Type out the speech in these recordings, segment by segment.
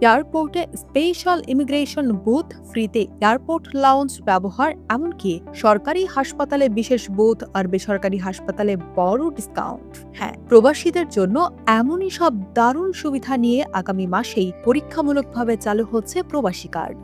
এয়ারপোর্টে special immigration booth, ফ্রিতে airport lounge ব্যবহার, এমনকি সরকারি হাসপাতালে বিশেষ বুথ আর বেসরকারি হাসপাতালে বড় ডিসকাউন্ট। হ্যাঁ, প্রবাসীদের জন্য এমনই সব দারুণ সুবিধা নিয়ে আগামী মাসেই পরীক্ষামূলকভাবে চালু হচ্ছে প্রবাসী কার্ড।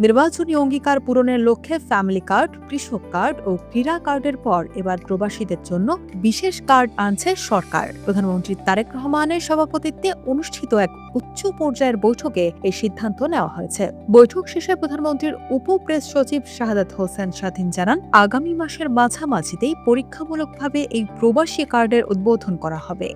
নির্বাচনী অঙ্গীকার পূরণের লক্ষ্যে ফ্যামিলি কার্ড, কৃষক কার্ড ও ক্রীড়া কার্ডের পর এবার প্রবাসীদের জন্য বিশেষ কার্ড আনছে সরকার। প্রধানমন্ত্রী তারেক রহমানের সভাপতিত্বে অনুষ্ঠিত এক উচ্চ পর্যায়ের বৈঠকে এই সিদ্ধান্ত নেওয়া হয়েছে। বৈঠক শেষে প্রধানমন্ত্রীর উপ প্রেস সচিব শাহাদাত হোসেন স্বাধীন জানান, আগামী মাসের মাঝামাঝিতেই পরীক্ষামূলকভাবে এই প্রবাসী কার্ডের উদ্বোধন করা হবে।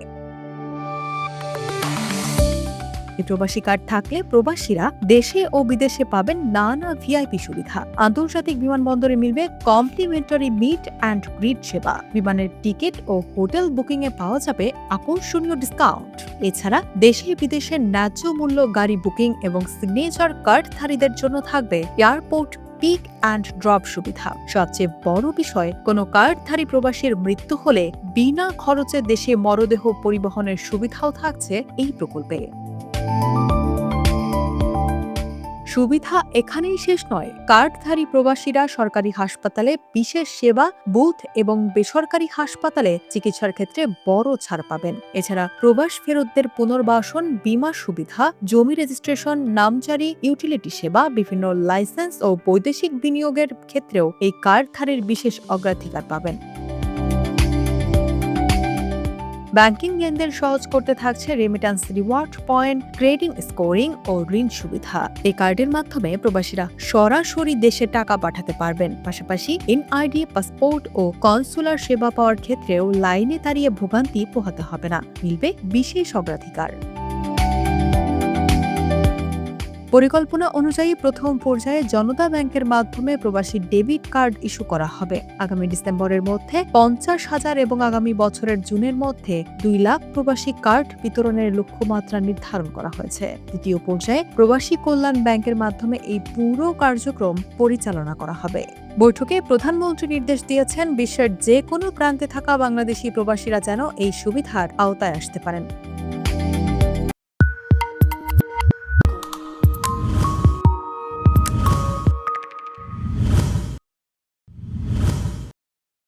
এই প্রবাসী কার্ড থাকলে প্রবাসীরা দেশে ও বিদেশে পাবেন নানা ভিআইপি সুবিধা। আন্তর্জাতিক বিমানবন্দরে মিলবে কমপ্লিমেন্টারি মিট অ্যান্ড গ্রিট সেবা। বিমানের টিকিট ও হোটেল বুকিং এ পাওয়া যাবে আকর্ষণীয় ডিসকাউন্ট। এছাড়া দেশে বিদেশে ন্যায্য মূল্য গাড়ি বুকিং এবং সিগনেচার কার্ডধারীদের জন্য থাকবে এয়ারপোর্ট পিক অ্যান্ড ড্রপ সুবিধা। সবচেয়ে বড় বিষয়, কোনো কার্ডধারী প্রবাসীর মৃত্যু হলে বিনা খরচে দেশে মরদেহ পরিবহনের সুবিধাও থাকছে এই প্রকল্পে। সুবিধা এখানেই শেষ নয়। কার্ডধারী প্রবাসীরা সরকারি হাসপাতালে বিশেষ সেবা, বুথ এবং বেসরকারি হাসপাতালে চিকিৎসার ক্ষেত্রে বড় ছাড় পাবেন। এছাড়া প্রবাস ফেরতদের পুনর্বাসন, বীমা সুবিধা, জমি রেজিস্ট্রেশন, নামজারি, ইউটিলিটি সেবা, বিভিন্ন লাইসেন্স ও বৈদেশিক বিনিয়োগের ক্ষেত্রেও এই কার্ডধারীর বিশেষ অগ্রাধিকার পাবেন। ব্যাংকিং লেনদেন সহজ করতে থাকছে remittance reward point, credit scoring ও ঋণ সুবিধা। এই কার্ডের মাধ্যমে প্রবাসীরা সরাসরি দেশে টাকা পাঠাতে পারবেন। পাশাপাশি এনআইডি, পাসপোর্ট ও কনসুলার সেবা পাওয়ার ক্ষেত্রেও লাইনে দাঁড়িয়ে ভোগান্তি পোহাতে হবে না, মিলবে বিশেষ অগ্রাধিকার। পরিকল্পনা অনুযায়ী প্রথম পর্যায়ে জনতা ব্যাংকের মাধ্যমে প্রবাসী ডেবিট কার্ড ইস্যু করা হবে। আগামী ডিসেম্বরের মধ্যে 50,000 এবং আগামী বছরের জুনের মধ্যে 2 লাখ প্রবাসী কার্ড বিতরণের লক্ষ্যমাত্রা নির্ধারণ করা হয়েছে। দ্বিতীয় পর্যায়ে প্রবাসী কল্যাণ ব্যাংকের মাধ্যমে এই পুরো কার্যক্রম পরিচালনা করা হবে। বৈঠকে প্রধানমন্ত্রী নির্দেশ দিয়েছেন, বিশ্বের যে কোনো প্রান্তে থাকা বাংলাদেশি প্রবাসীরা যেন এই সুবিধার আওতায় আসতে পারেন।